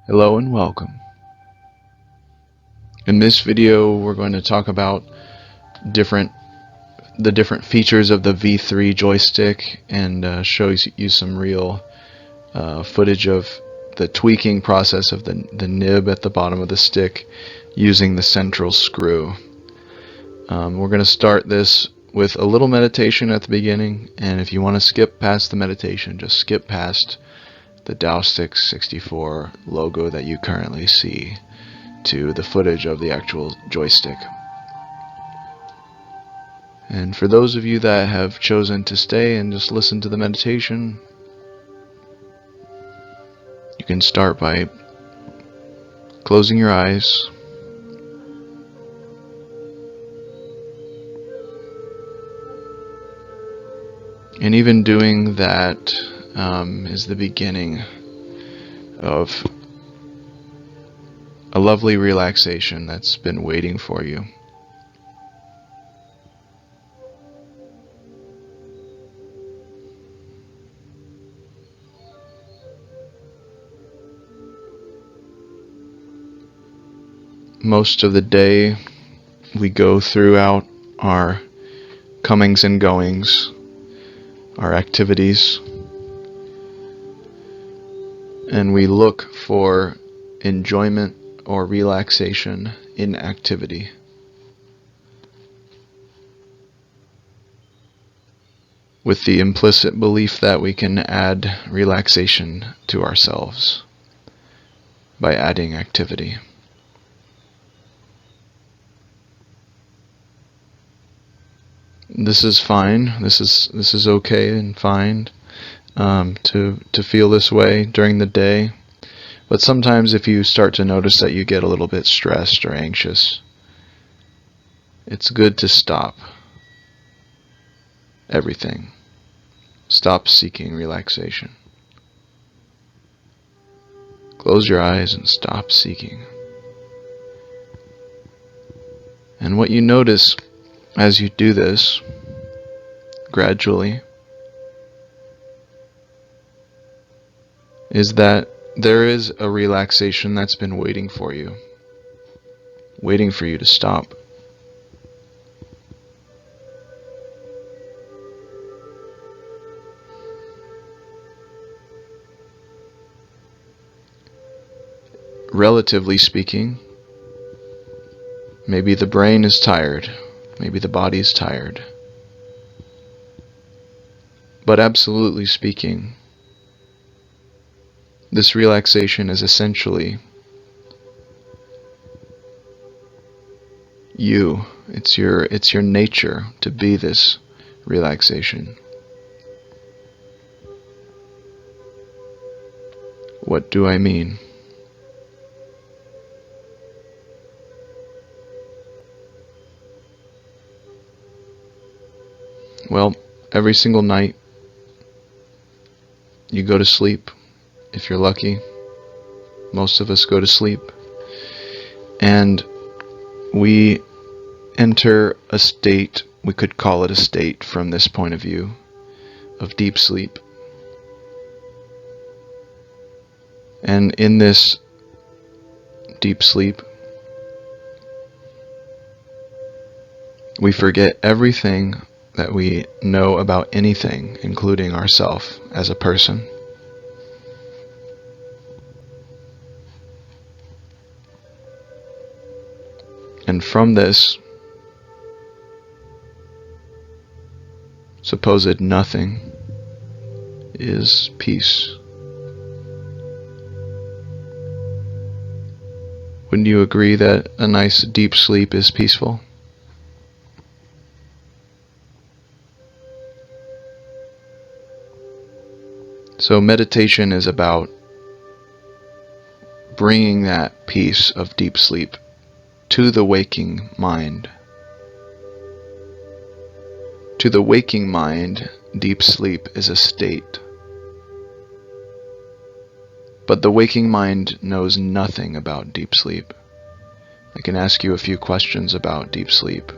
Hello and welcome. In this video we're going to talk about the different features of the V3 joystick and show you some real footage of the tweaking process of the nib at the bottom of the stick using the central screw. We're going to start this with a little meditation at the beginning, and if you want to skip past the meditation, just skip past the TaoStyx64 logo that you currently see to the footage of the actual joystick. And for those of you that have chosen to stay and just listen to the meditation, you can start by closing your eyes and even doing that is the beginning of a lovely relaxation that's been waiting for you. Most of the day we go throughout our comings and goings, our activities, and we look for enjoyment or relaxation in activity. With the implicit belief that we can add relaxation to ourselves by adding activity. This is fine. This is okay and fine to feel this way during the day. But sometimes if you start to notice that you get a little bit stressed or anxious, it's good to stop everything. Stop seeking relaxation. Close your eyes and stop seeking. And what you notice as you do this, gradually, is that there is a relaxation that's been waiting for you to stop. Relatively speaking, maybe the brain is tired, maybe the body is tired, but absolutely speaking, this relaxation is essentially you. It's your nature to be this relaxation. What do I mean? Well, every single night you go to sleep, if you're lucky. Most of us go to sleep, and we enter a state, we could call it a state from this point of view, of deep sleep. And in this deep sleep, we forget everything that we know about anything, including ourselves as a person. And from this supposed nothing is peace. Wouldn't you agree that a nice deep sleep is peaceful? So meditation is about bringing that peace of deep sleep to the waking mind. To the waking mind, deep sleep is a state. But the waking mind knows nothing about deep sleep. I can ask you a few questions about deep sleep.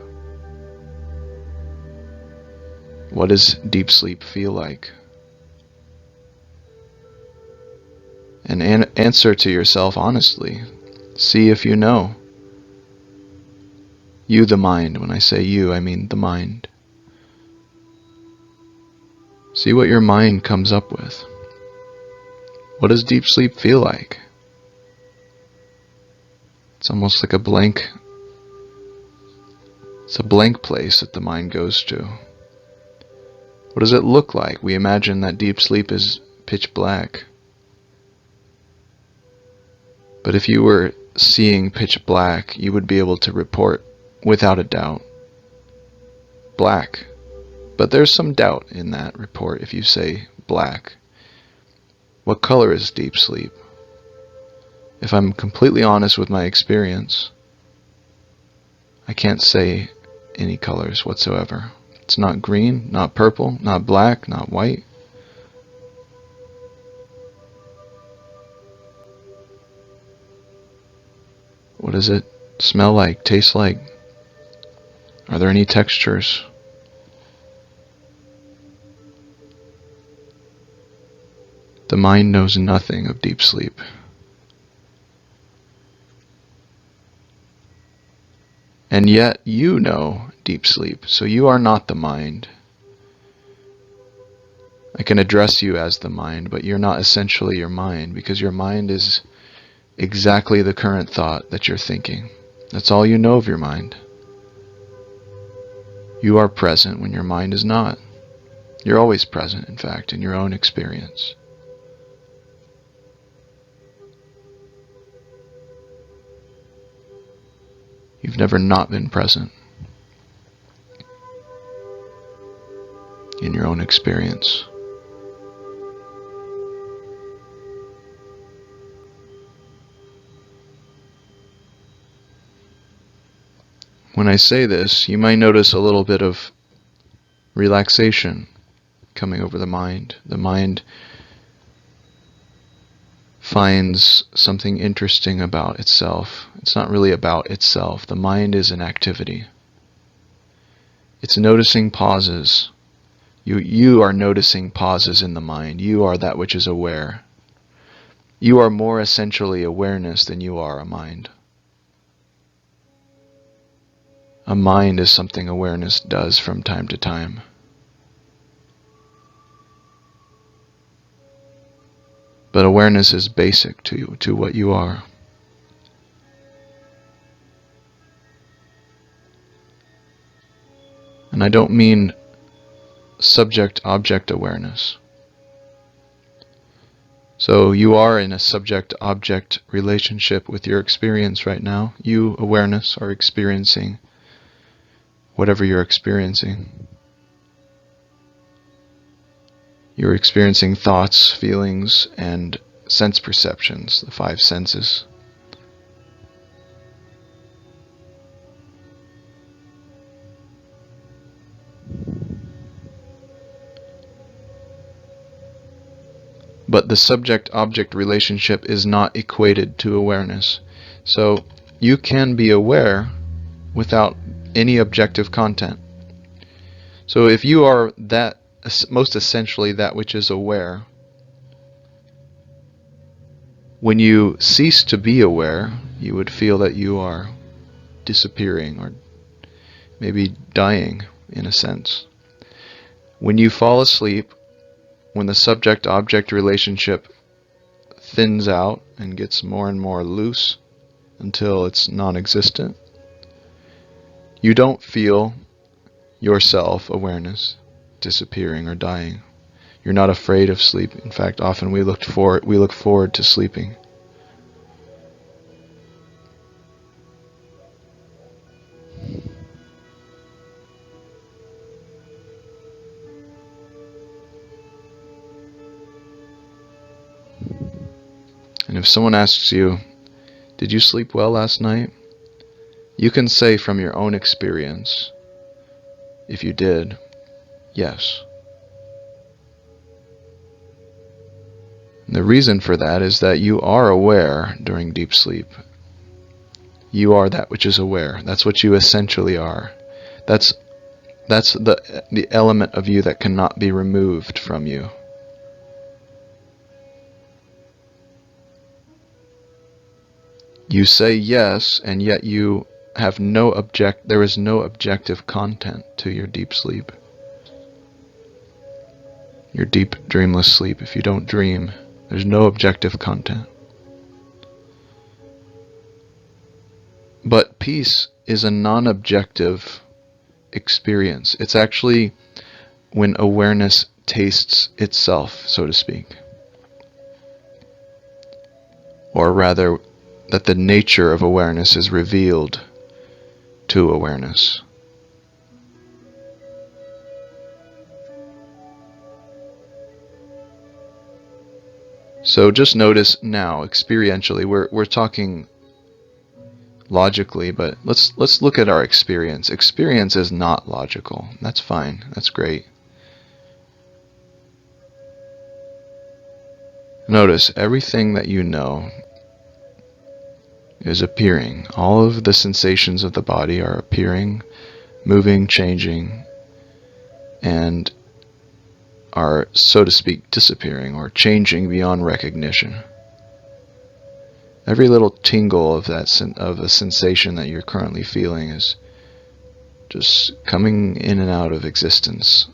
What does deep sleep feel like? and answer to yourself honestly. See if you know. You, the mind. When I say you, I mean the mind. See what your mind comes up with. What does deep sleep feel like? It's almost like a blank. It's a blank place that the mind goes to. What does it look like? We imagine that deep sleep is pitch black. But if you were seeing pitch black, you would be able to report without a doubt black. But there's some doubt in that report if you say black. What color is deep sleep? If I'm completely honest with my experience, I can't say any colors whatsoever. It's not green, not purple, not black, not white. What does it smell like, taste like? Are there any textures? The mind knows nothing of deep sleep. And yet you know deep sleep, so you are not the mind. I can address you as the mind, but you're not essentially your mind, because your mind is exactly the current thought that you're thinking. That's all you know of your mind. You are present when your mind is not. You're always present, in fact, in your own experience. You've never not been present in your own experience. When I say this, you might notice a little bit of relaxation coming over the mind. The mind finds something interesting about itself. It's not really about itself. The mind is an activity. It's noticing pauses. You are noticing pauses in the mind. You are that which is aware. You are more essentially awareness than you are a mind. A mind is something awareness does from time to time. But awareness is basic to what you are. And I don't mean subject-object awareness. So you are in a subject-object relationship with your experience right now. You, awareness, are experiencing whatever you're experiencing. You're experiencing thoughts, feelings, and sense perceptions, the 5 senses. But the subject-object relationship is not equated to awareness. So you can be aware without any objective content. So if you are that, most essentially that which is aware, when you cease to be aware, you would feel that you are disappearing or maybe dying in a sense. When you fall asleep, when the subject-object relationship thins out and gets more and more loose until it's non-existent, you don't feel your self-awareness disappearing or dying. You're not afraid of sleep. In fact, often we look forward to sleeping. And if someone asks you, "Did you sleep well last night?" you can say from your own experience, if you did, yes. And the reason for that is that you are aware during deep sleep. You are that which is aware. That's what you essentially are. That's the element of you that cannot be removed from you. You say yes, and yet you have there is no objective content to your deep sleep. Your deep dreamless sleep. If you don't dream, there's no objective content. But peace is a non-objective experience. It's actually when awareness tastes itself, so to speak. Or rather, that the nature of awareness is revealed to awareness. So just notice now, experientially, we're talking logically, but let's look at our experience. Experience is not logical. That's fine. That's great. Notice everything that you know is appearing. All of the sensations of the body are appearing, moving, changing, and are, so to speak, disappearing or changing beyond recognition. Every little tingle of of a sensation that you're currently feeling is just coming in and out of existence,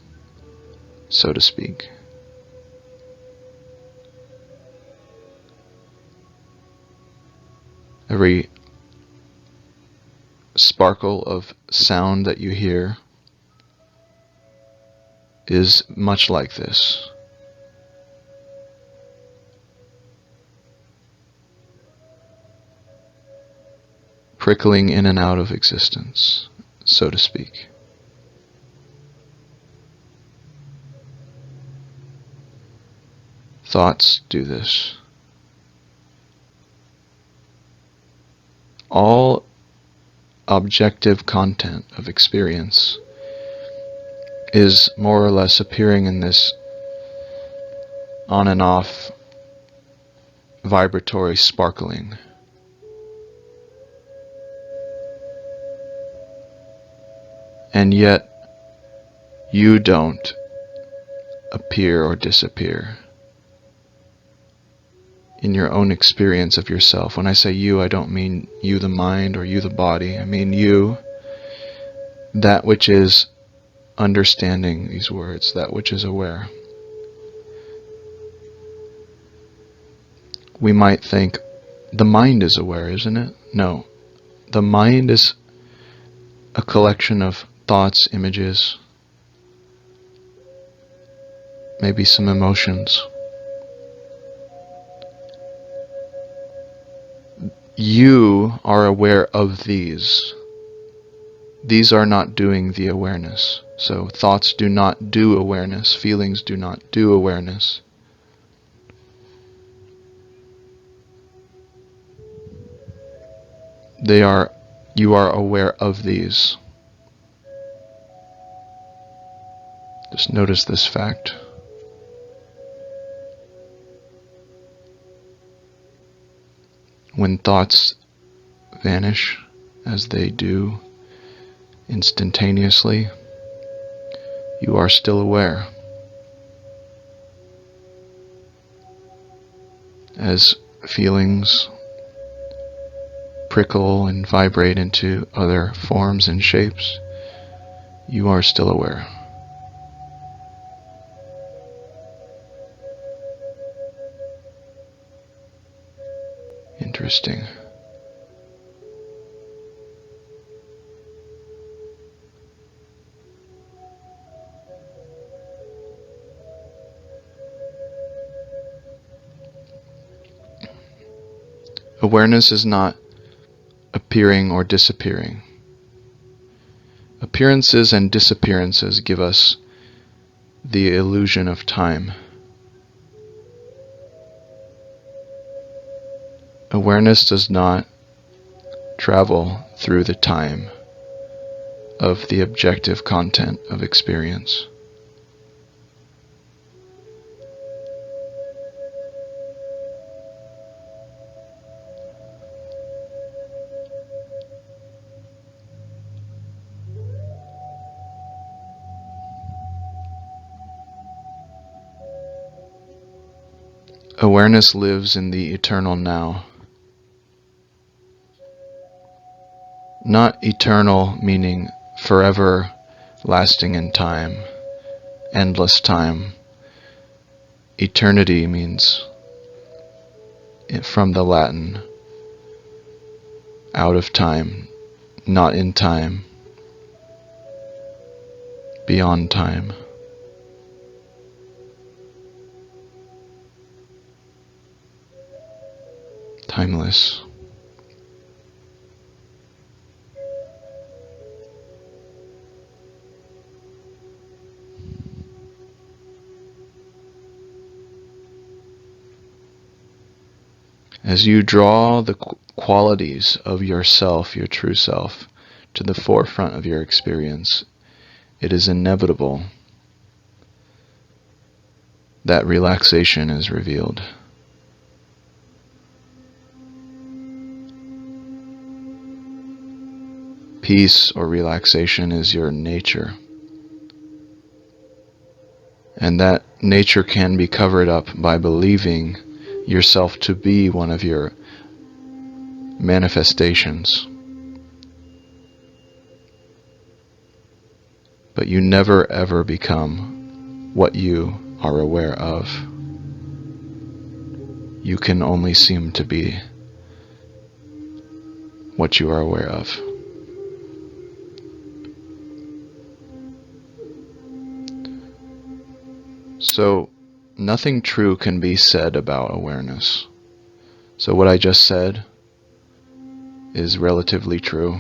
so to speak. Every sparkle of sound that you hear is much like this. Prickling in and out of existence, so to speak. Thoughts do this. All objective content of experience is more or less appearing in this on and off vibratory sparkling. And yet you don't appear or disappear in your own experience of yourself. When I say you, I don't mean you the mind or you the body. I mean you, that which is understanding these words, that which is aware. We might think the mind is aware, isn't it? No. The mind is a collection of thoughts, images, maybe some emotions. You are aware of these. These are not doing the awareness. So thoughts do not do awareness. Feelings do not do awareness. You are aware of these. Just notice this fact. When thoughts vanish, as they do instantaneously, you are still aware. As feelings prickle and vibrate into other forms and shapes, you are still aware. Interesting. Awareness is not appearing or disappearing. Appearances and disappearances give us the illusion of time. Awareness does not travel through the time of the objective content of experience. Awareness lives in the eternal now. Not eternal, meaning forever lasting in time, endless time. Eternity means, from the Latin, out of time, not in time, beyond time. Timeless. As you draw the qualities of yourself, your true self, to the forefront of your experience, it is inevitable that relaxation is revealed. Peace or relaxation is your nature. And that nature can be covered up by believing yourself to be one of your manifestations. But you never ever become what you are aware of. You can only seem to be what you are aware of. So, nothing true can be said about awareness. So what I just said is relatively true.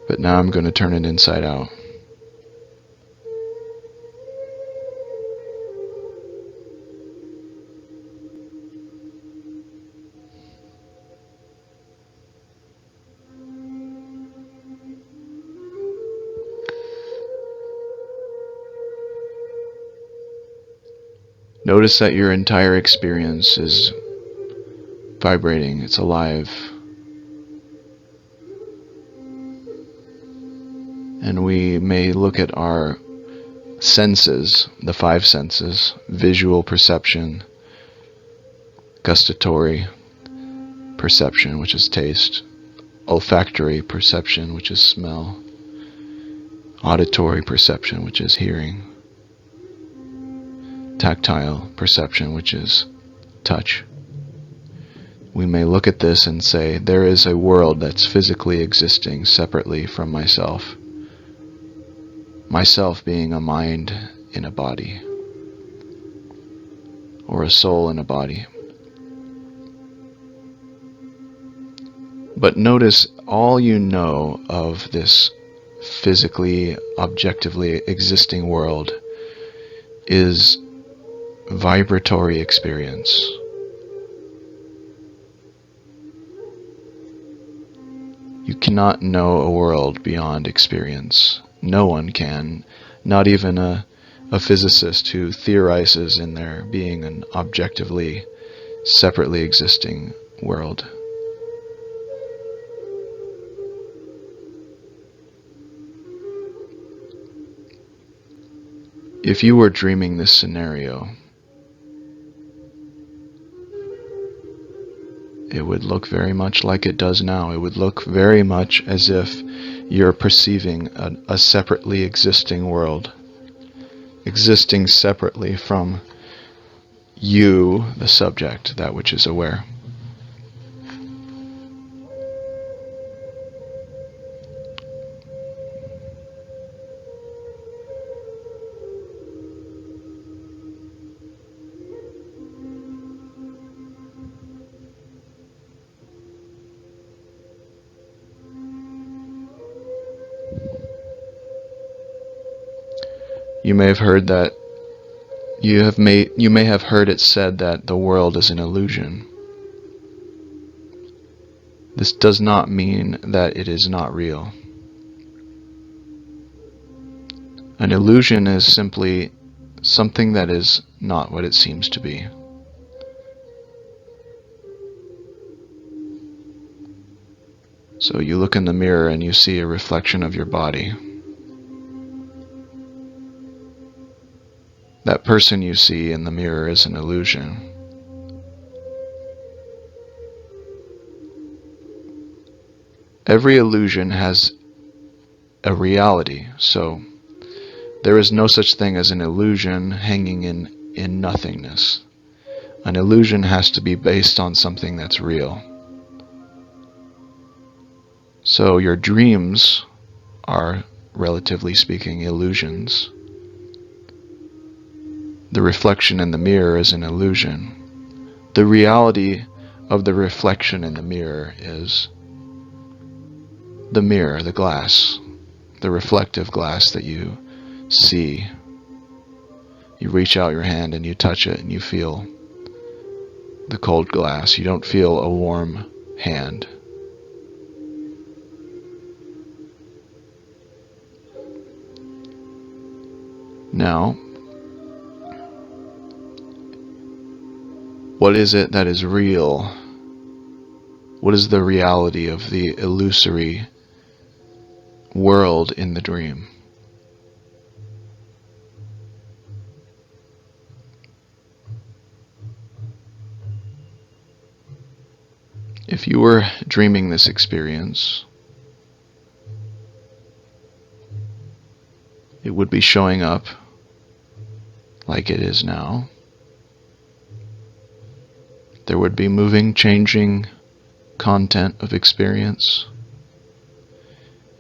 But now I'm going to turn it inside out. Notice that your entire experience is vibrating, it's alive. And we may look at our senses, the five senses: visual perception, gustatory perception, which is taste, olfactory perception, which is smell, auditory perception, which is hearing, tactile perception, which is touch. We may look at this and say, there is a world that's physically existing separately from myself. Myself being a mind in a body, or a soul in a body. But notice all you know of this physically, objectively existing world is vibratory experience. You cannot know a world beyond experience. No one can, not even a physicist who theorizes in there being an objectively, separately existing world. If you were dreaming this scenario, it would look very much like it does now. It would look very much as if you're perceiving a separately existing world, existing separately from you, the subject, that which is aware. You may have heard that you may have heard it said that the world is an illusion. This does not mean that it is not real. An illusion is simply something that is not what it seems to be. So you look in the mirror and you see a reflection of your body. That person you see in the mirror is an illusion. Every illusion has a reality, so there is no such thing as an illusion hanging in nothingness. An illusion has to be based on something that's real. So your dreams are, relatively speaking, illusions. The reflection in the mirror is an illusion. The reality of the reflection in the mirror is the mirror, the glass, the reflective glass that you see. You reach out your hand and you touch it and you feel the cold glass. You don't feel a warm hand. Now, what is it that is real? What is the reality of the illusory world in the dream? If you were dreaming this experience, it would be showing up like it is now. There would be moving, changing content of experience.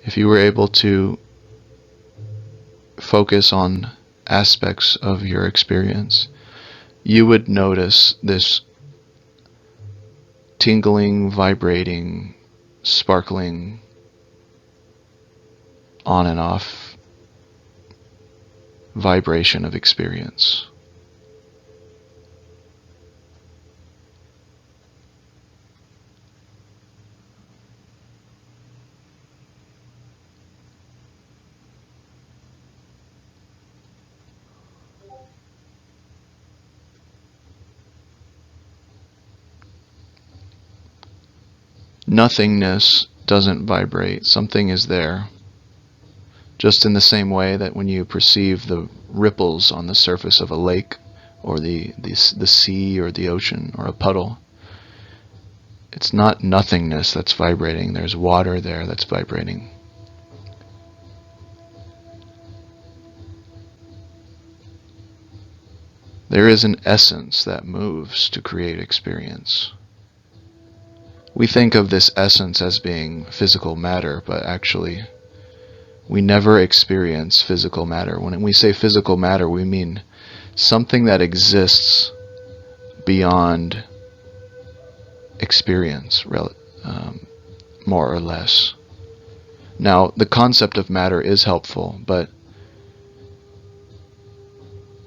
If you were able to focus on aspects of your experience, you would notice this tingling, vibrating, sparkling, on and off vibration of experience. Nothingness doesn't vibrate. Something is there. Just in the same way that when you perceive the ripples on the surface of a lake or the sea or the ocean or a puddle, it's not nothingness that's vibrating. There's water there that's vibrating. There is an essence that moves to create experience. We think of this essence as being physical matter, but actually we never experience physical matter. When we say physical matter, we mean something that exists beyond experience, more or less. Now, the concept of matter is helpful, but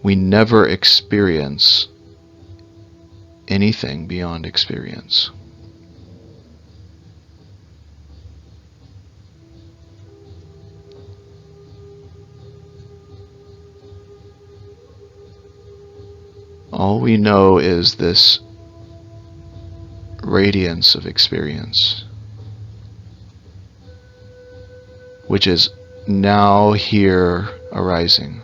we never experience anything beyond experience. All we know is this radiance of experience, which is now here arising.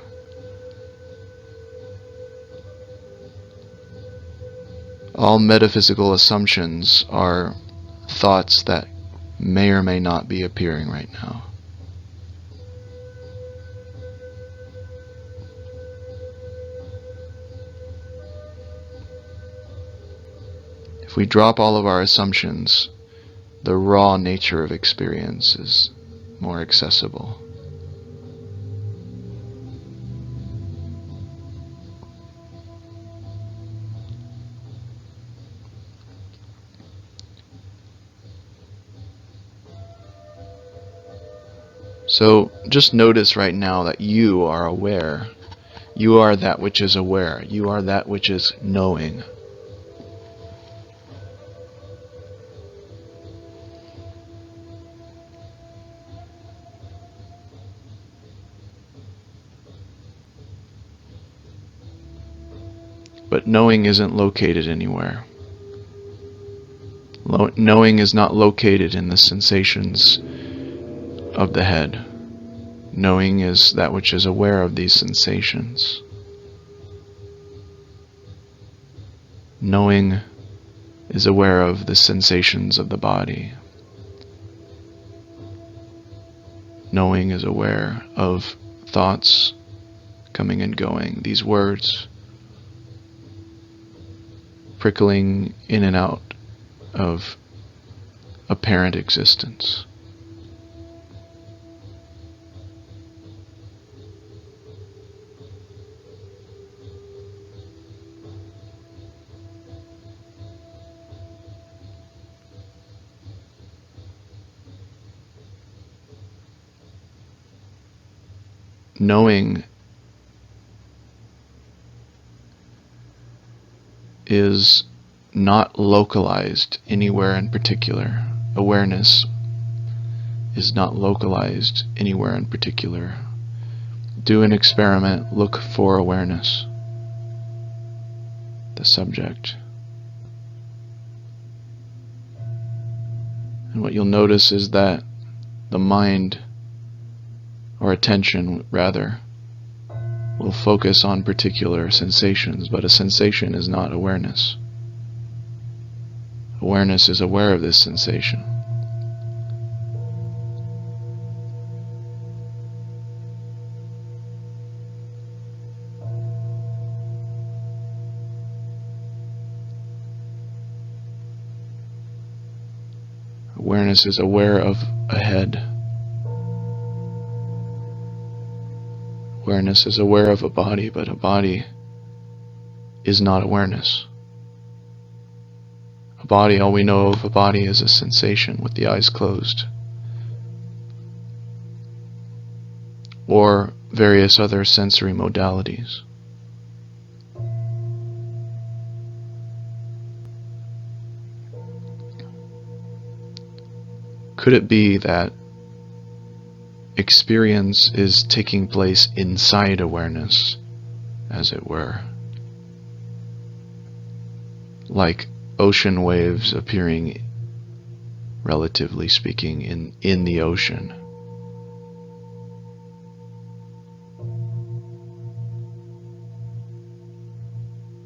All metaphysical assumptions are thoughts that may or may not be appearing right now. If we drop all of our assumptions, the raw nature of experience is more accessible. So just notice right now that you are aware. You are that which is aware. You are that which is knowing. But knowing isn't located anywhere. Knowing is not located in the sensations of the head. Knowing is that which is aware of these sensations. Knowing is aware of the sensations of the body. Knowing is aware of thoughts coming and going, these words prickling in and out of apparent existence. Knowing is not localized anywhere in particular. Awareness is not localized anywhere in particular. Do an experiment, look for awareness, the subject. And what you'll notice is that the mind, or attention rather, will focus on particular sensations, but a sensation is not awareness. Awareness is aware of this sensation. Awareness is aware of a head. Awareness is aware of a body, but a body is not awareness. A body, all we know of a body is a sensation with the eyes closed, or various other sensory modalities. Could it be that experience is taking place inside awareness, as it were? Like ocean waves appearing, relatively speaking, in the ocean.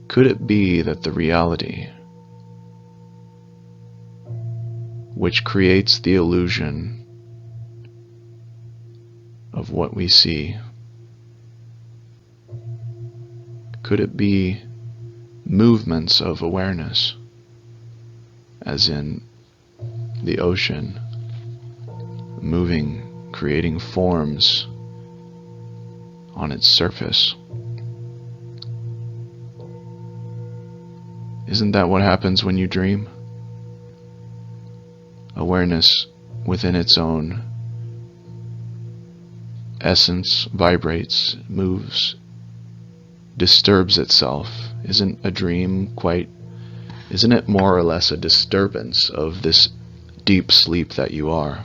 Could it be that the reality which creates the illusion of what we see, could it be movements of awareness, as in the ocean, moving, creating forms on its surface? Isn't that what happens when you dream? Awareness within its own essence vibrates, moves, disturbs itself. Isn't a dream isn't it more or less a disturbance of this deep sleep that you are?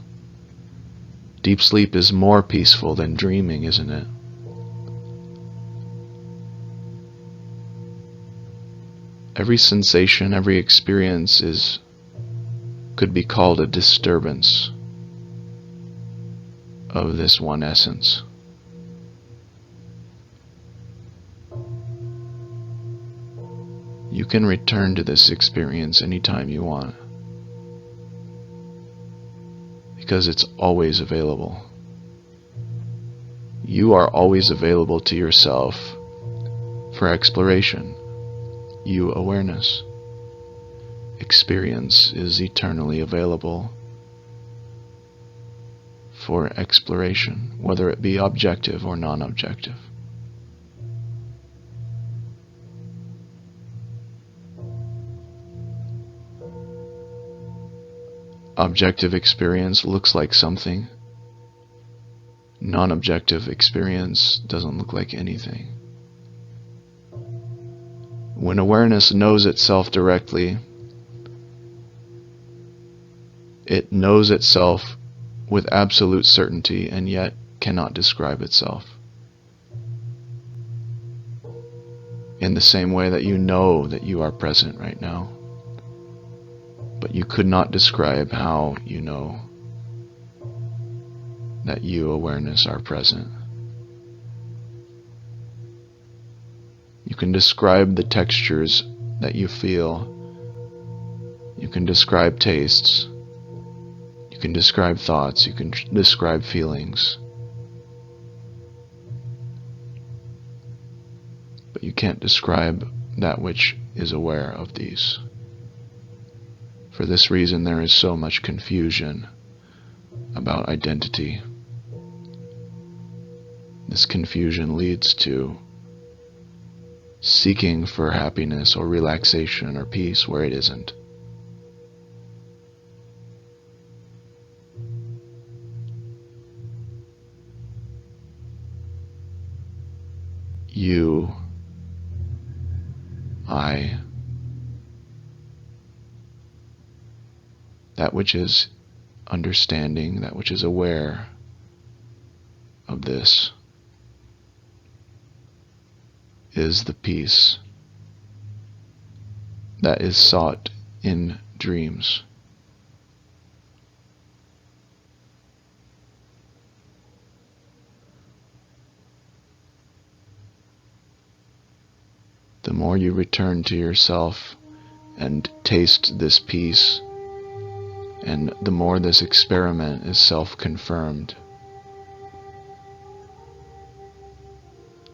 Deep sleep is more peaceful than dreaming, isn't it? Every sensation, every experience could be called a disturbance of this one essence. You can return to this experience anytime you want, because it's always available. You are always available to yourself for exploration. You, awareness. Experience is eternally available for exploration, whether it be objective or non-objective. Objective experience looks like something. Non-objective experience doesn't look like anything. When awareness knows itself directly, it knows itself with absolute certainty and yet cannot describe itself. In the same way that you know that you are present right now, but you could not describe how you know that you, awareness, are present. You can describe the textures that you feel. You can describe tastes. You You can describe thoughts, you can describe feelings, but you can't describe that which is aware of these. For this reason, there is so much confusion about identity. This confusion leads to seeking for happiness or relaxation or peace where it isn't. You, I, that which is understanding, that which is aware of this, is the peace that is sought in dreams. The more you return to yourself and taste this peace, and the more this experiment is self-confirmed,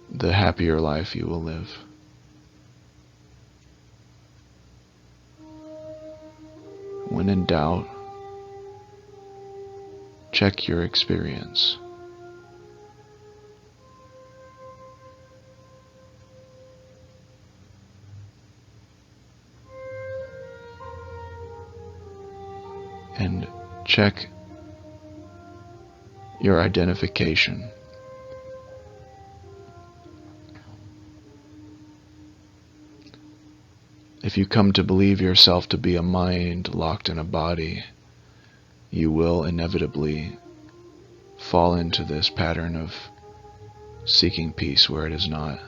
the happier life you will live. When in doubt, check your experience. And check your identification. If you come to believe yourself to be a mind locked in a body, you will inevitably fall into this pattern of seeking peace where it is not.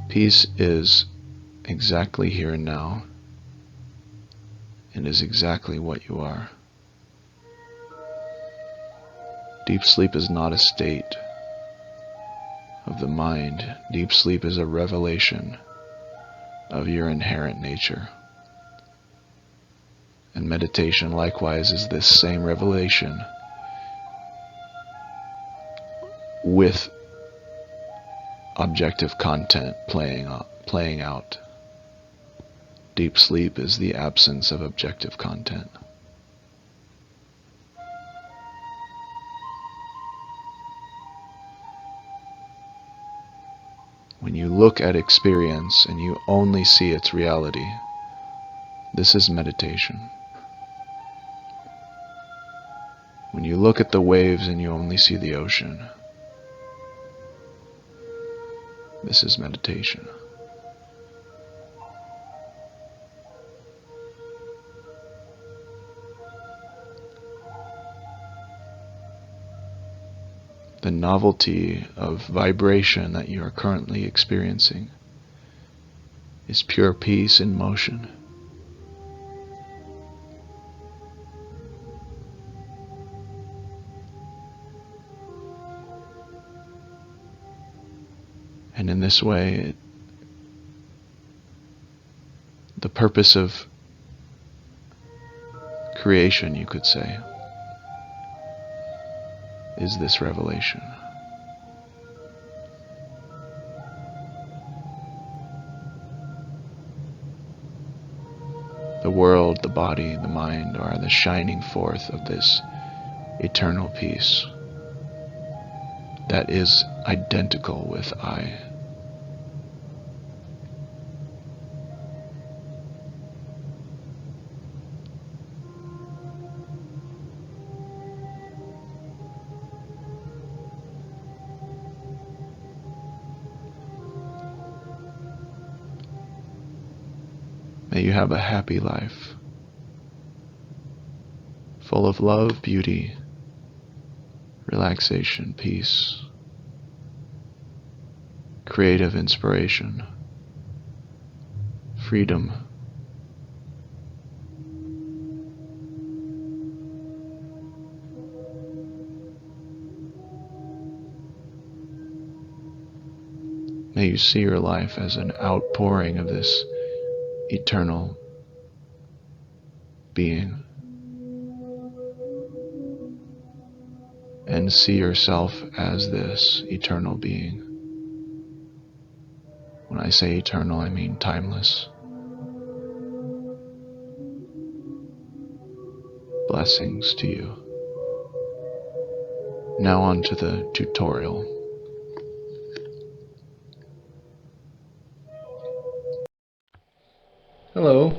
Peace is exactly here and now, and is exactly what you are. Deep sleep is not a state of the mind. Deep sleep is a revelation of your inherent nature. And meditation likewise is this same revelation with objective content playing out. Deep sleep is the absence of objective content. When you look at experience and you only see its reality, this is meditation. When you look at the waves and you only see the ocean, this is meditation. The novelty of vibration that you are currently experiencing is pure peace in motion. And in this way, the purpose of creation, you could say, is this revelation. The world, the body, the mind are the shining forth of this eternal peace that is identical with I. May you have a happy life, full of love, beauty, relaxation, peace, creative inspiration, freedom. May you see your life as an outpouring of this eternal being. And see yourself as this eternal being. When I say eternal, I mean timeless. Blessings to you. Now on to the tutorial. Hello.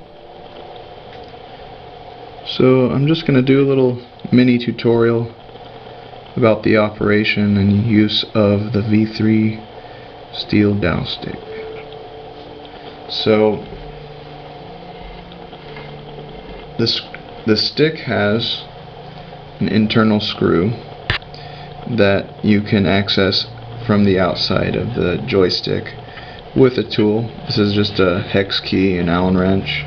So I'm just going to do a little mini tutorial about the operation and use of the V3 steel Joystick. So the stick has an internal screw that you can access from the outside of the joystick with a tool. This is just a hex key and Allen wrench,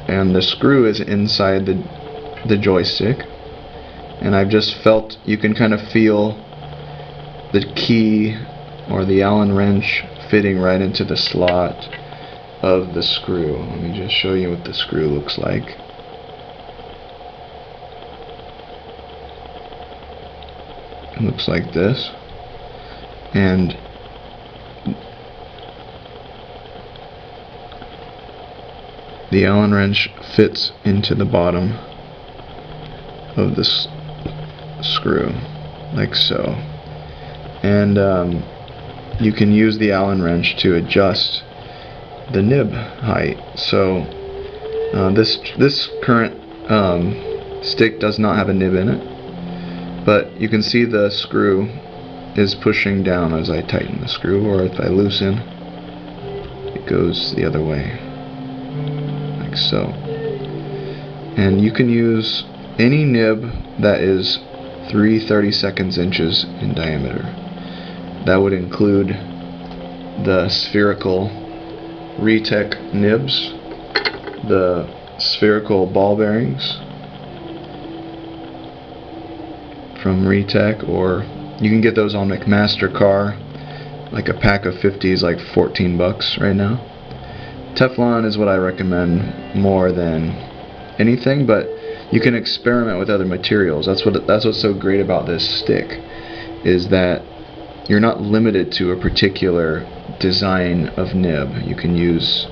and the screw is inside the joystick, and I've just felt, you can kind of feel the key or the Allen wrench fitting right into the slot of the screw. Let me just show you what the screw looks like. It looks like this, and the Allen wrench fits into the bottom of this screw, like so. And you can use the Allen wrench to adjust the nib height. So this current stick does not have a nib in it, but you can see the screw is pushing down as I tighten the screw, or if I loosen, it goes the other way, like so. And you can use any nib that is 3/32 inches in diameter. That would include the spherical Retech nibs, the spherical ball bearings from Retech, or you can get those on McMaster-Carr, like a pack of 50s, like $14 right now. Teflon is what I recommend more than anything, but you can experiment with other materials. That's what's so great about this stick, is that you're not limited to a particular design of nib. You can use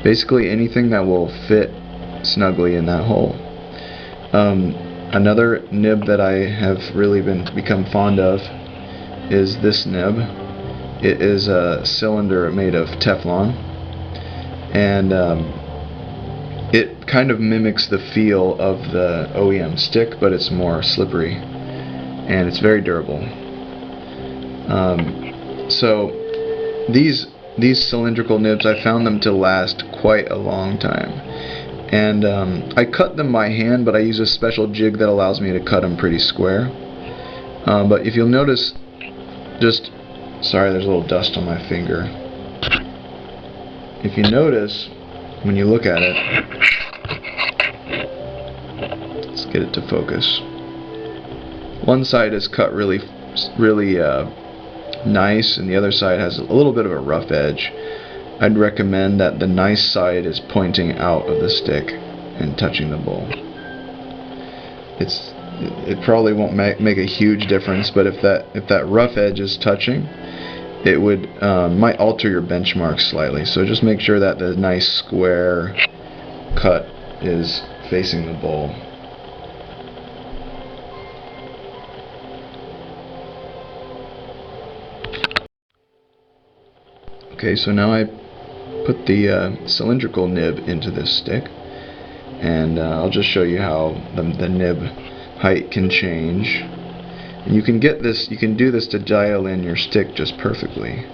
basically anything that will fit snugly in that hole. Another nib that I have really become fond of is this nib. It is a cylinder made of Teflon, and it kind of mimics the feel of the OEM stick, but it's more slippery, and it's very durable. So these cylindrical nibs, I found them to last quite a long time. And I cut them by hand, but I use a special jig that allows me to cut them pretty square. But if you'll notice, sorry, there's a little dust on my finger. If you notice, when you look at it, let's get it to focus. One side is cut really nice, and the other side has a little bit of a rough edge. I'd recommend that the nice side is pointing out of the stick and touching the bowl. It probably won't make a huge difference, but if that rough edge is touching, it would might alter your benchmark slightly. So just make sure that the nice square cut is facing the bowl. Okay, so now I put the cylindrical nib into this stick, and I'll just show you how the nib height can change. And you can do this to dial in your stick just perfectly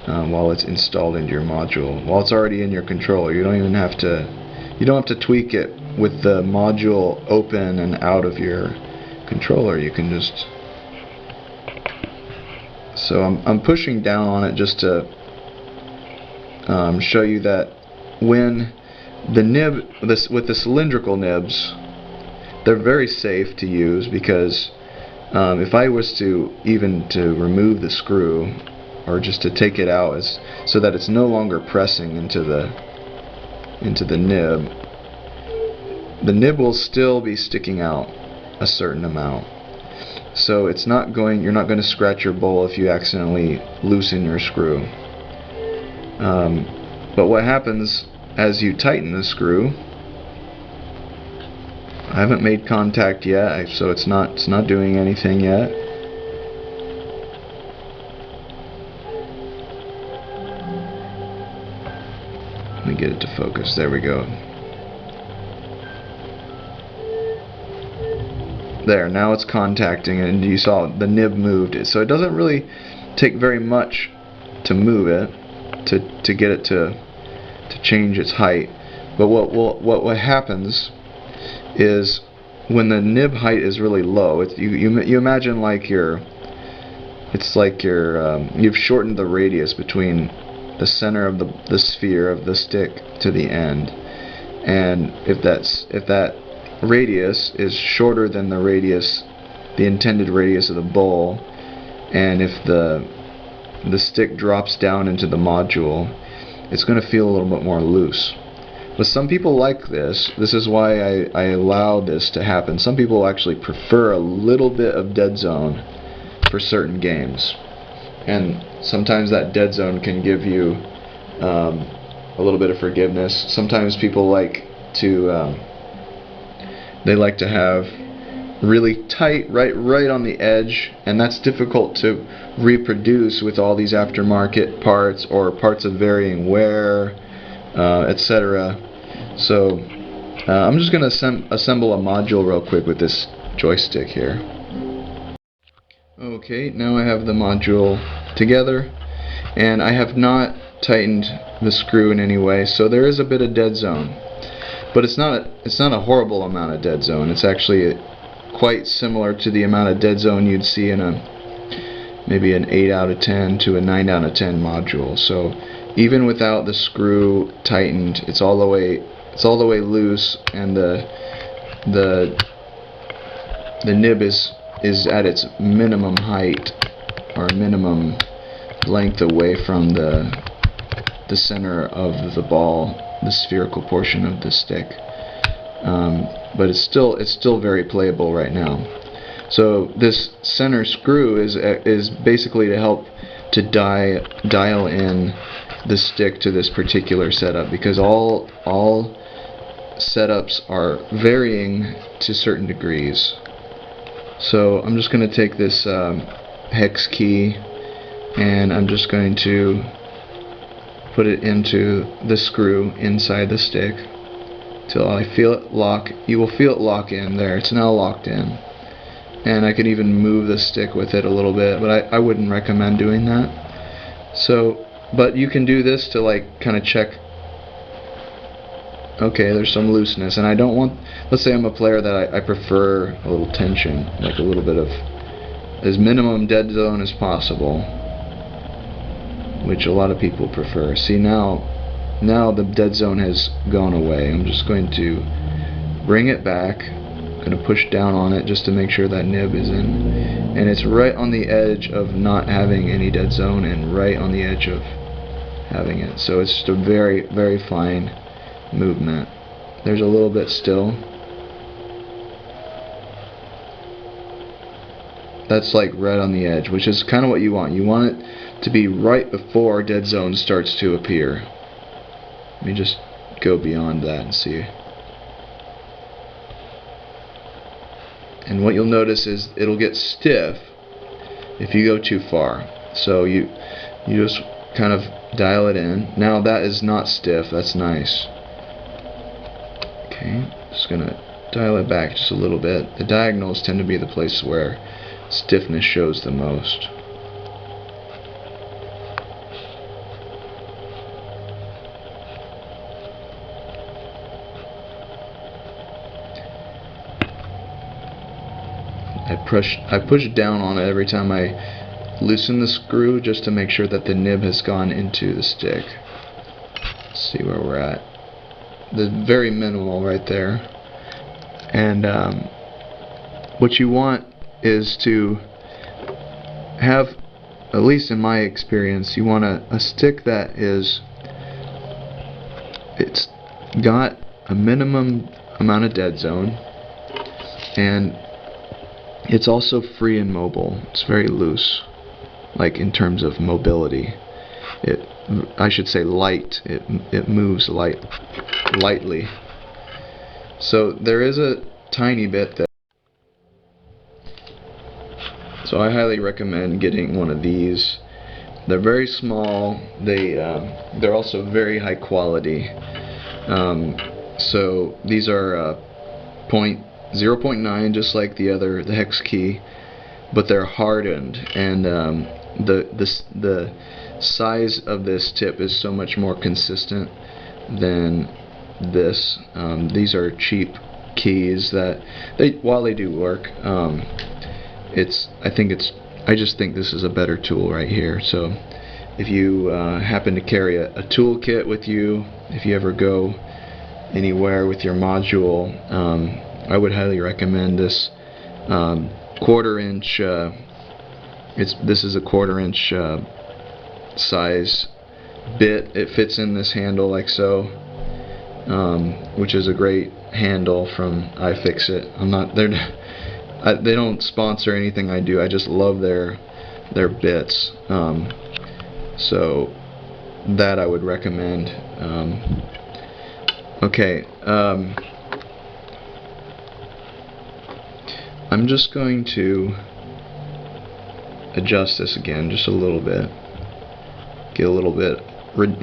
while it's installed into your module. While it's already in your controller, you don't have to tweak it with the module open and out of your controller. You can just. So I'm pushing down on it just to show you that when the nib, with the cylindrical nibs, they're very safe to use, because if I was to remove the screw, or just to take it out so that it's no longer pressing into the into the nib, the nib will still be sticking out a certain amount. So it's not going, you're not going to scratch your bowl if you accidentally loosen your screw. But what happens as you tighten the screw, I haven't made contact yet, so it's not doing anything yet. Let me get it to focus. There we go. There, now it's contacting, and you saw the nib moved. So it doesn't really take very much to move it, to get it to change its height. But what happens is when the nib height is really low, you imagine like you've shortened the radius between the center of the sphere of the stick to the end, and if that radius is shorter than the intended radius of the bowl, and if the stick drops down into the module, it's going to feel a little bit more loose. But some people like this. This is why I allow this to happen. Some people actually prefer a little bit of dead zone for certain games, and sometimes that dead zone can give you a little bit of forgiveness. Sometimes people like to have really tight, right on the edge, and that's difficult to reproduce with all these aftermarket parts or parts of varying wear, etc. So I'm just going to assemble a module real quick with this joystick here. Okay, now I have the module together, and I have not tightened the screw in any way, so there is a bit of dead zone. But it's not a horrible amount of dead zone. It's actually quite similar to the amount of dead zone you'd see in maybe an 8 out of 10 to a 9 out of 10 module. So even without the screw tightened, it's all the way loose, and the nib is at its minimum height or minimum length away from the center of the ball, the spherical portion of the stick. But it's still very playable right now. So this center screw is basically to help to dial in the stick to this particular setup, because all setups are varying to certain degrees. So I'm just going to take this hex key, and I'm just going to put it into the screw inside the stick till I feel it lock. You will feel it lock in there. It's now locked in, and I can even move the stick with it a little bit, but I wouldn't recommend doing that. So, but you can do this to like kind of check, okay, there's some looseness, and I don't want, let's say I'm a player that I prefer a little tension, like a little bit of as minimum dead zone as possible, which a lot of people prefer. See, now the dead zone has gone away. I'm just going to bring it back. I'm going to push down on it just to make sure that nib is in, and it's right on the edge of not having any dead zone and right on the edge of having it. So it's just a very, very fine movement. There's a little bit still. That's like right on the edge, which is kind of what you want. You want it to be right before dead zone starts to appear. Let me just go beyond that and see. And what you'll notice is it'll get stiff if you go too far. So you just kind of dial it in. Now that is not stiff. That's nice. Okay, just gonna dial it back just a little bit. The diagonals tend to be the place where stiffness shows the most. I push down on it every time I loosen the screw, just to make sure that the nib has gone into the stick. Let's see where we're at. The very minimal right there. And what you want is to have, at least in my experience, you want a stick that is, got a minimum amount of dead zone, and it's also free and mobile. It's very loose, like in terms of mobility. I should say light. It moves lightly. So there is a tiny bit that. So I highly recommend getting one of these. They're very small. They're also very high quality. So these are 0.9, just like the hex key, but they're hardened, and the size of this tip is so much more consistent than this. These are cheap keys that while they do work, I just think this is a better tool right here. So if you happen to carry a toolkit with you, if you ever go anywhere with your module, I would highly recommend this 1/4 inch. This is a 1/4 inch size bit. It fits in this handle like so, which is a great handle from iFixit. I'm not there. They don't sponsor anything I do. I just love their bits. So that I would recommend. Okay. I'm just going to adjust this again just a little bit. Get a little bit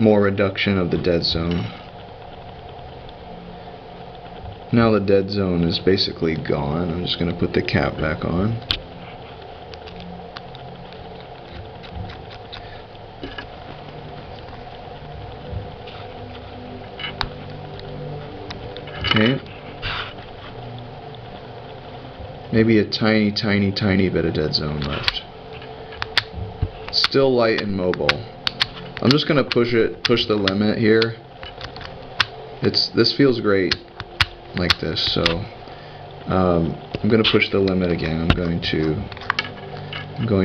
more reduction of the dead zone. Now the dead zone is basically gone. I'm just going to put the cap back on. Okay. Maybe a tiny bit of dead zone left. Still light and mobile. I'm just going to push the limit here. This feels great like this, so I'm going to push the limit again. I'm going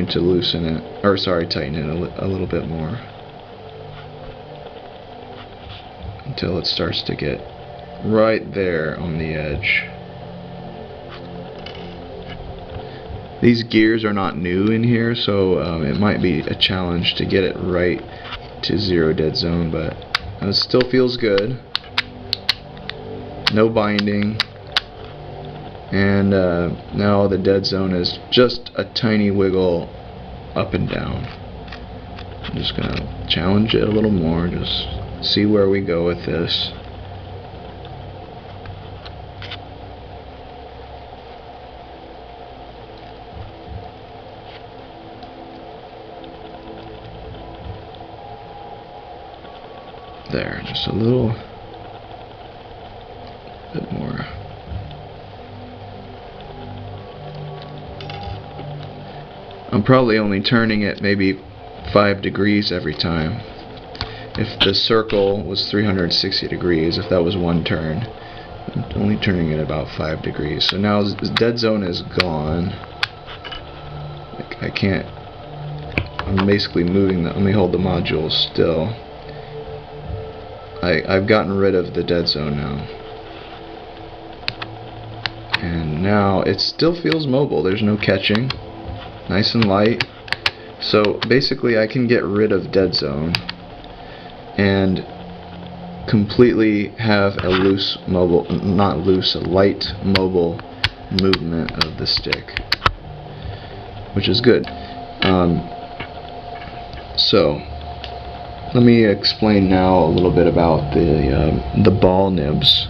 to loosen it, or sorry, tighten it a little bit more until it starts to get right there on the edge. These gears are not new in here, so it might be a challenge to get it right to 0 dead zone, but it still feels good. No binding, and now the dead zone is just a tiny wiggle up and down. I'm just gonna challenge it a little more, just see where we go with this. There, just a little bit more. I'm probably only turning it maybe 5 degrees every time. If the circle was 360 degrees, if that was one turn, I'm only turning it about 5 degrees. So now the dead zone is gone. I can't. I'm basically moving let me hold the module still. I've gotten rid of the dead zone now. And now it still feels mobile. There's no catching. Nice and light. So basically I can get rid of dead zone and completely have a loose mobile, not loose, a light mobile movement of the stick, which is good. So let me explain now a little bit about the ball nibs.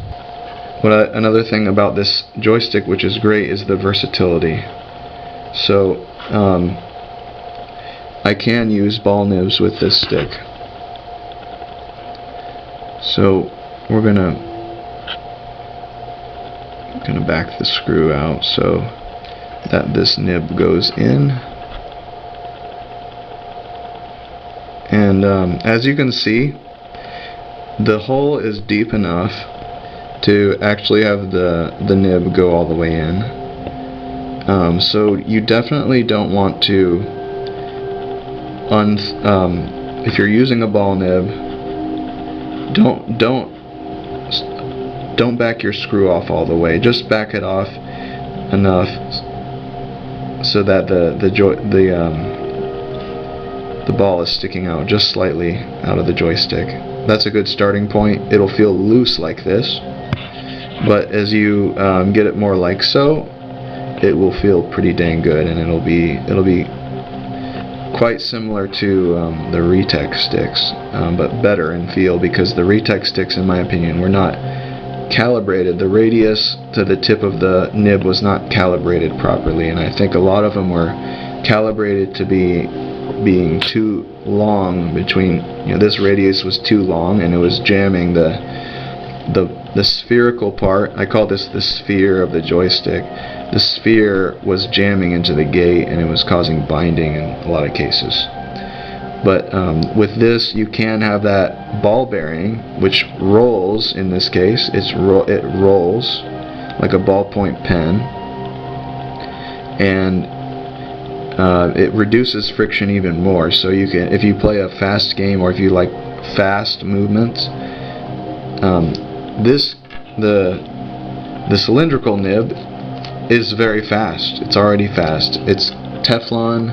Another thing about this joystick, which is great, is the versatility. So I can use ball nibs with this stick. So we're gonna back the screw out so that this nib goes in. And as you can see, the hole is deep enough to actually have the nib go all the way in. So you definitely don't want to if you're using a ball nib, don't don't back your screw off all the way. Just back it off enough so that the ball is sticking out just slightly out of the joystick. That's a good starting point. It'll feel loose like this, but as you get it more like so, it will feel pretty dang good, and it'll be quite similar to the Retech sticks, but better in feel, because the Retech sticks, in my opinion, were not calibrated. The radius to the tip of the nib was not calibrated properly, and I think a lot of them were calibrated to being too long between, this radius was too long, and it was jamming the spherical part. I call this the sphere of the joystick. The sphere was jamming into the gate, and it was causing binding in a lot of cases. But with this, you can have that ball bearing, which rolls. In this case, it rolls like a ballpoint pen, and it reduces friction even more. So you can, if you play a fast game, or if you like fast movements, the cylindrical nib is very fast. It's already fast. It's Teflon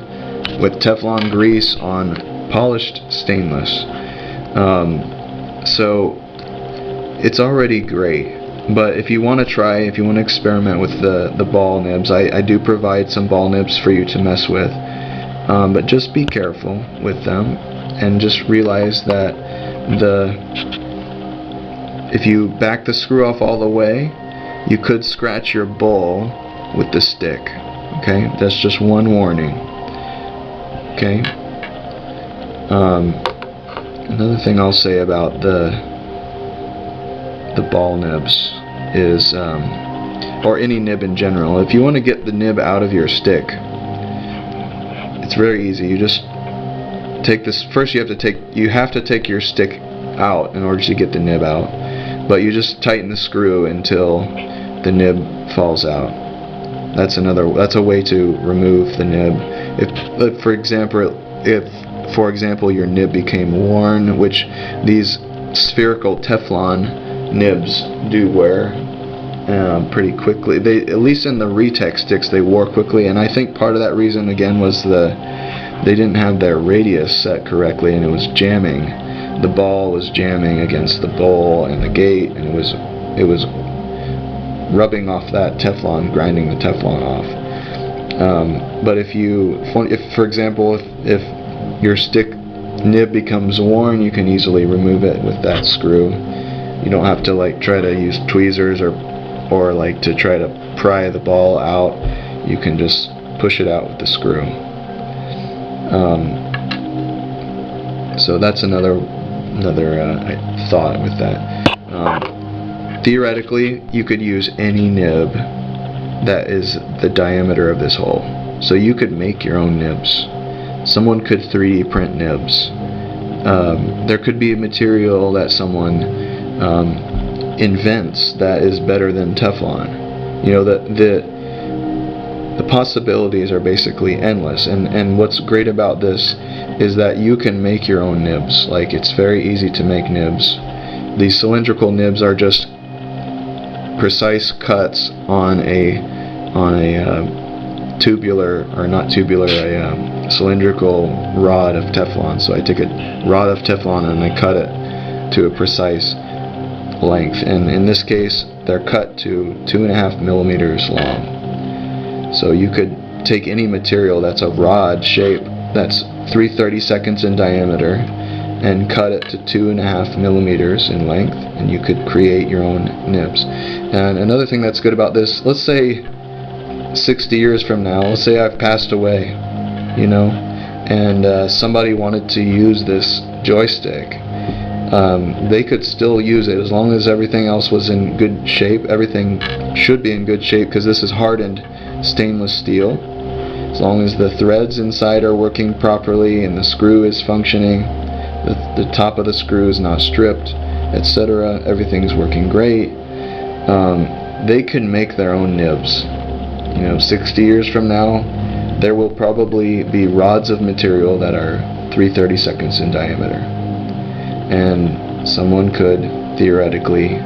with Teflon grease on polished stainless, so it's already great. But if you want to experiment with the ball nibs, I do provide some ball nibs for you to mess with, but just be careful with them, and just realize that if you back the screw off all the way, you could scratch your bowl with the stick. Okay, that's just one warning. Okay. Another thing I'll say about the ball nibs is, or any nib in general, if you want to get the nib out of your stick, it's very easy. You just take this. First, you have to take your stick out in order to get the nib out, but you just tighten the screw until the nib falls out. That's a way to remove the nib. If for example your nib became worn, which these spherical Teflon nibs do wear pretty quickly. At least in the Retech sticks, they wore quickly, and I think part of that reason again was they didn't have their radius set correctly, and it was jamming. The ball was jamming against the bowl and the gate, and it was rubbing off that Teflon, grinding the Teflon off. But if for example, if your stick nib becomes worn, you can easily remove it with that screw. You don't have to try to use tweezers or to try to pry the ball out. You can just push it out with the screw. So that's another thought with that. Theoretically, you could use any nib that is the diameter of this hole. So you could make your own nibs. Someone could 3D print nibs. There could be a material that someone invents that is better than Teflon. The possibilities are basically endless, and what's great about this is that you can make your own nibs. It's very easy to make nibs. These cylindrical nibs are just precise cuts on a cylindrical rod of Teflon. So I take a rod of Teflon and I cut it to a precise length, and in this case they're cut to 2.5 millimeters long. So you could take any material that's a rod shape that's 3/32 in diameter and cut it to 2.5 millimeters in length, and you could create your own nibs. And another thing that's good about this, let's say 60 years from now, let's say I've passed away, and somebody wanted to use this joystick, they could still use it as long as everything else was in good shape. Everything should be in good shape because this is hardened stainless steel. As long as the threads inside are working properly and the screw is functioning, the top of the screw is not stripped, etc., everything's working great. They can make their own nibs. 60 years from now, there will probably be rods of material that are 3/32 in diameter, and someone could theoretically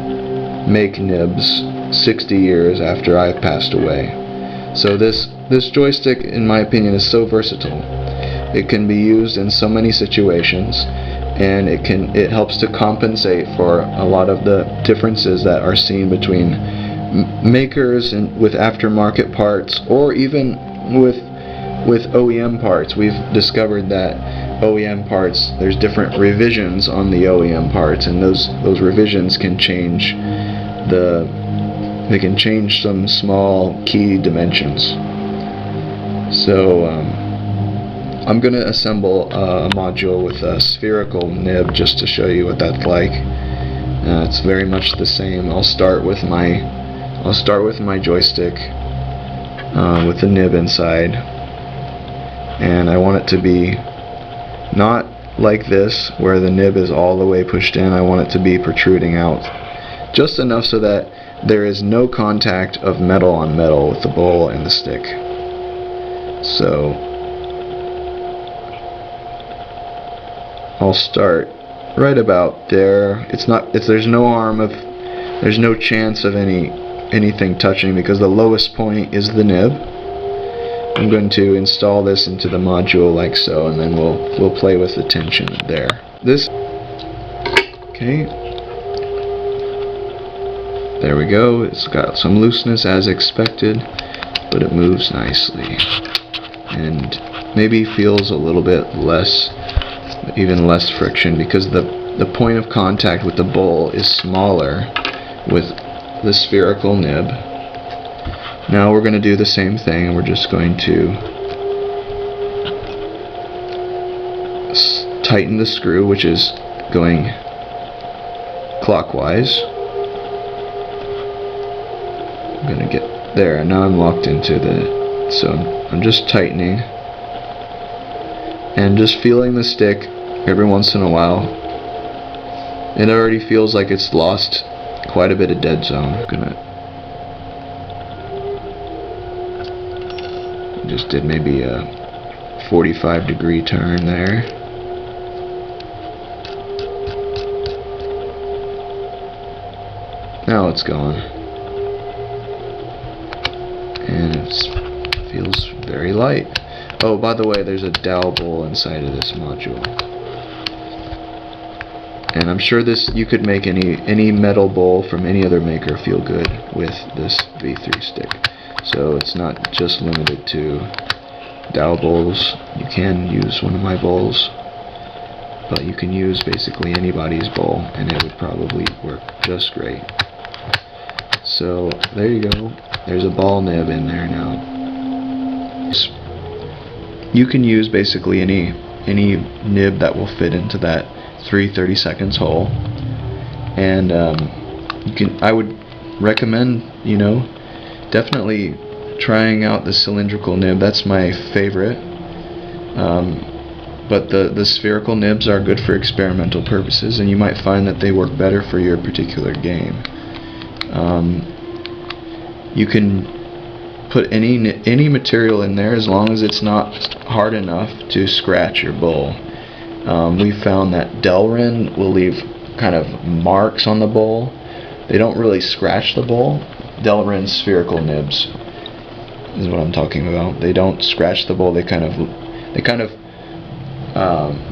make nibs 60 years after I've passed away. So this joystick, in my opinion, is so versatile. It can be used in so many situations, and it helps to compensate for a lot of the differences that are seen between makers and with aftermarket parts, or even with OEM parts. We've discovered that OEM parts, there's different revisions on the OEM parts, and those revisions can change they can change some small key dimensions. So I'm going to assemble a module with a spherical nib just to show you what that's like. It's very much the same. I'll start with my joystick with the nib inside, and I want it to be not like this where the nib is all the way pushed in. I want it to be protruding out just enough so that there is no contact of metal on metal with the bowl and the stick. So I'll start right about there. There's no chance of anything touching because the lowest point is the nib. I'm going to install this into the module like so, and then we'll play with the tension there. Okay. There we go. It's got some looseness as expected, but it moves nicely, and maybe feels a little bit less, even less friction, because the point of contact with the bowl is smaller with the spherical nib. Now we're going to do the same thing. We're just going to tighten the screw, which is going clockwise. I'm going to get there, and now I'm locked into so I'm just tightening and just feeling the stick every once in a while. It already feels like it's lost quite a bit of dead zone. Just did maybe a 45-degree turn there. Now it's gone. And it feels very light. Oh, by the way, there's a dowel bowl inside of this module. And I'm sure you could make any metal bowl from any other maker feel good with this V3 stick. So it's not just limited to dowel bowls. You can use one of my bowls, but you can use basically anybody's bowl and it would probably work just great. So there you go. There's a ball nib in there now. You can use basically any nib that will fit into that 3/32 hole, and I would recommend, definitely trying out the cylindrical nib. That's my favorite. But the spherical nibs are good for experimental purposes, and you might find that they work better for your particular game. You can put any material in there as long as it's not hard enough to scratch your bowl. We found that Delrin will leave kind of marks on the bowl. They don't really scratch the bowl. Delrin spherical nibs is what I'm talking about. They don't scratch the bowl. They kind of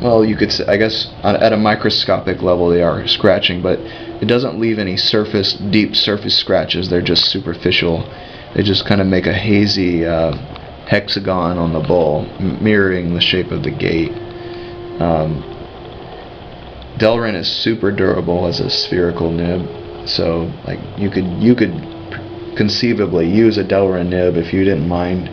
well, you could say, I guess at a microscopic level they are scratching, but it doesn't leave any deep surface scratches. They're just superficial. They just kind of make a hazy hexagon on the bowl, mirroring the shape of the gate. Delrin is super durable as a spherical nib, so like you could conceivably use a Delrin nib if you didn't mind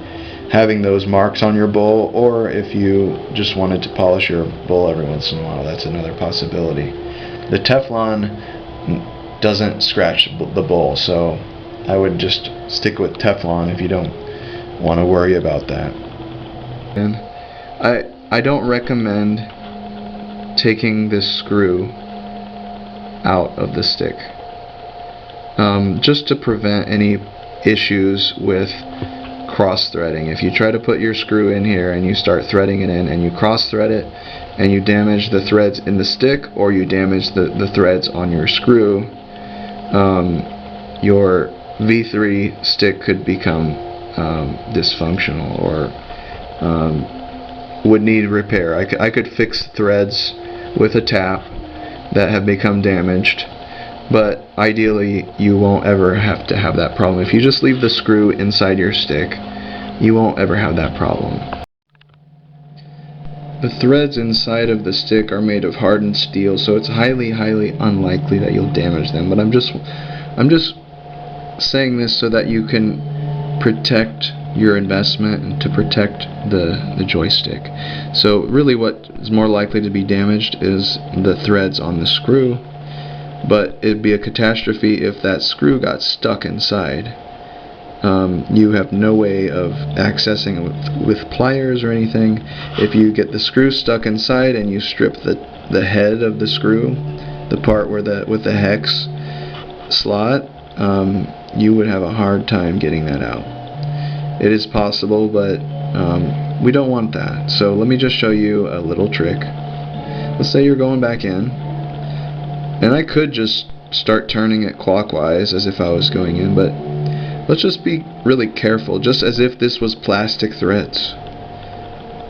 having those marks on your bowl, or if you just wanted to polish your bowl every once in a while. That's another possibility. The Teflon doesn't scratch the bowl, so I would just stick with Teflon if you don't want to worry about that. And I don't recommend taking this screw out of the stick, just to prevent any issues with cross-threading. If you try to put your screw in here and you start threading it in and you cross-thread it and you damage the threads in the stick, or you damage the threads on your screw, your V3 stick could become dysfunctional or would need repair. I could fix threads with a tap that have become damaged, but ideally you won't ever have to have that problem. If you just leave the screw inside your stick, you won't ever have that problem. The threads inside of the stick are made of hardened steel, so it's highly unlikely that you'll damage them. But I'm just saying this so that you can protect your investment and to protect the joystick. So really what is more likely to be damaged is the threads on the screw, but it'd be a catastrophe if that screw got stuck inside. You have no way of accessing it with pliers or anything. If you get the screw stuck inside and you strip the head of the screw, the part where with the hex slot, you would have a hard time getting that out. It is possible, but we don't want that. So let me just show you a little trick. Let's say you're going back in, and I could just start turning it clockwise as if I was going in, but let's just be really careful, just as if this was plastic threads.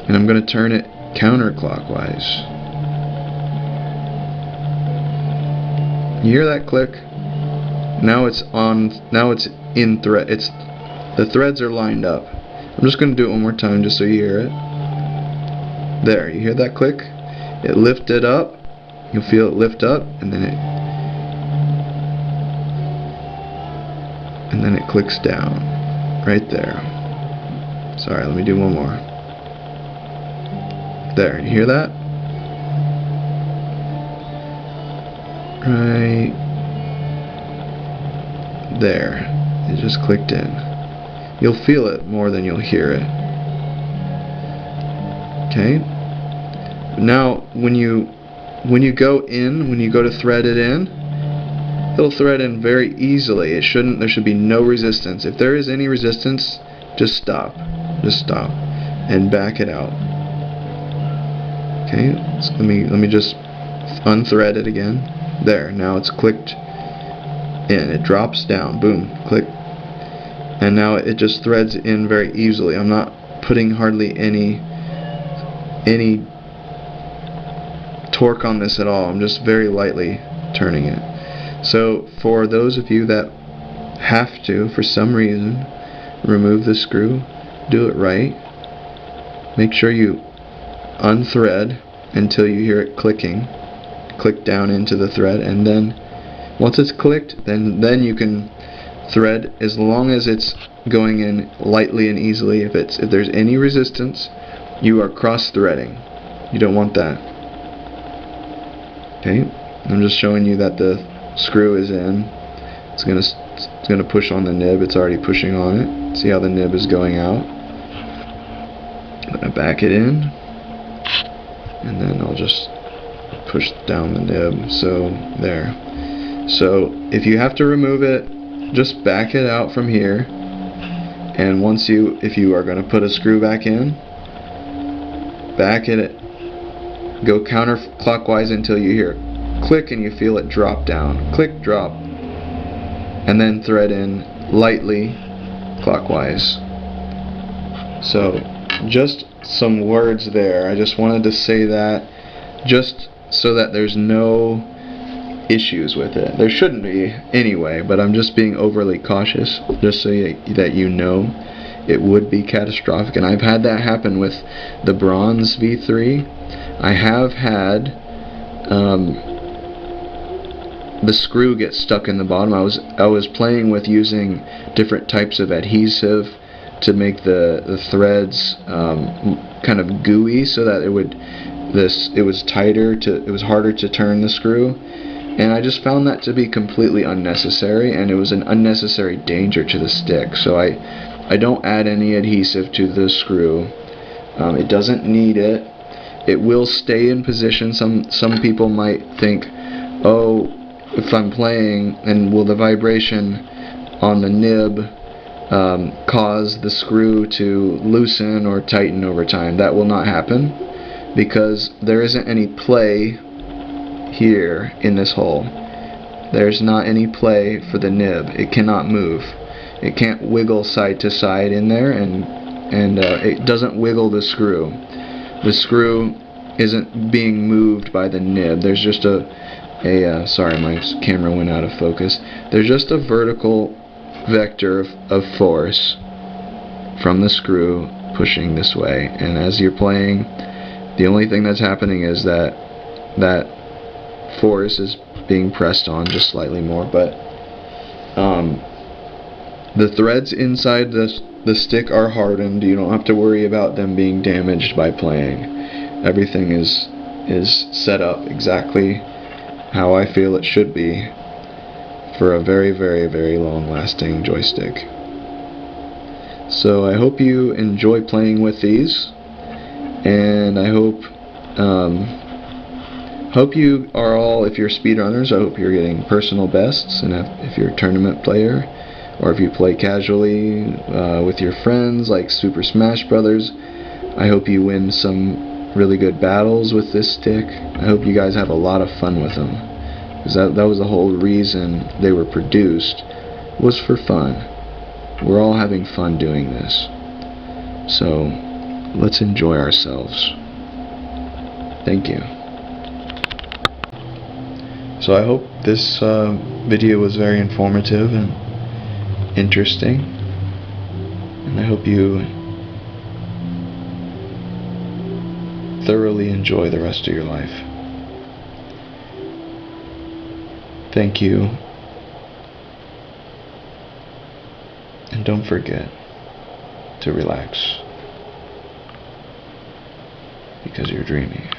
And I'm going to turn it counterclockwise. You hear that click? Now it's on. Now it's in thread. The threads are lined up. I'm just going to do it one more time just so you hear it. There, you hear that click? It lifted up. You'll feel it lift up, and then it clicks down right there. Sorry, let me do one more. There, you hear that? Right there. It just clicked in. You'll feel it more than you'll hear it. Okay? Now, when you go to thread it in, it'll thread in very easily. There should be no resistance. If there is any resistance, just stop. Just stop and back it out. Okay, so let me just unthread it again. There, now it's clicked in. It drops down. Boom, click. And now it just threads in very easily. I'm not putting hardly any torque on this at all. I'm just very lightly turning it. So for those of you that have to, for some reason, remove the screw, do it right. Make sure you unthread until you hear it clicking. Click down into the thread, and then once it's clicked, then you can thread as long as it's going in lightly and easily. If there's any resistance, you are cross threading. You don't want that. Okay, I'm just showing you that the screw is in. It's gonna push on the nib. It's already pushing on it. See how the nib is going out. I'm gonna back it in, and then I'll just push down the nib. So there. So if you have to remove it, just back it out from here. And if you are gonna put a screw back in, back it. Go counterclockwise until you hear it click and you feel it drop down. Click, drop. And then thread in lightly clockwise. So just some words there. I just wanted to say that just so that there's no issues with it. There shouldn't be anyway, but I'm just being overly cautious just so that you know it would be catastrophic. And I've had that happen with the bronze V3. I have had the screw get stuck in the bottom. I was playing with using different types of adhesive to make the threads kind of gooey, so that it was harder to turn the screw. And I just found that to be completely unnecessary, and it was an unnecessary danger to the stick. So I don't add any adhesive to the screw. It doesn't need it. It will stay in position. Some people might think, oh, if I'm playing, and will the vibration on the nib cause the screw to loosen or tighten over time? That will not happen, because there isn't any play here in this hole. there's not any play for the nib. It cannot move. It can't wiggle side to side in there, and it doesn't wiggle the screw. The screw isn't being moved by the nib. There's just sorry, my camera went out of focus. There's just a vertical vector of force from the screw pushing this way, and as you're playing, the only thing that's happening is that force is being pressed on just slightly more, but the threads inside the stick are hardened. You don't have to worry about them being damaged by playing. Everything is set up exactly how I feel it should be for a very, very, very long-lasting joystick. So I hope you enjoy playing with these, and I hope you are all, if you're speedrunners, I hope you're getting personal bests, and if you're a tournament player, or if you play casually with your friends like Super Smash Brothers, I hope you win some really good battles with this stick. I hope you guys have a lot of fun with them, because that was the whole reason they were produced, was for fun. We're all having fun doing this, so let's enjoy ourselves. Thank you. So I hope this video was very informative and interesting, and I hope you thoroughly enjoy the rest of your life. Thank you, and don't forget to relax, because you're dreaming.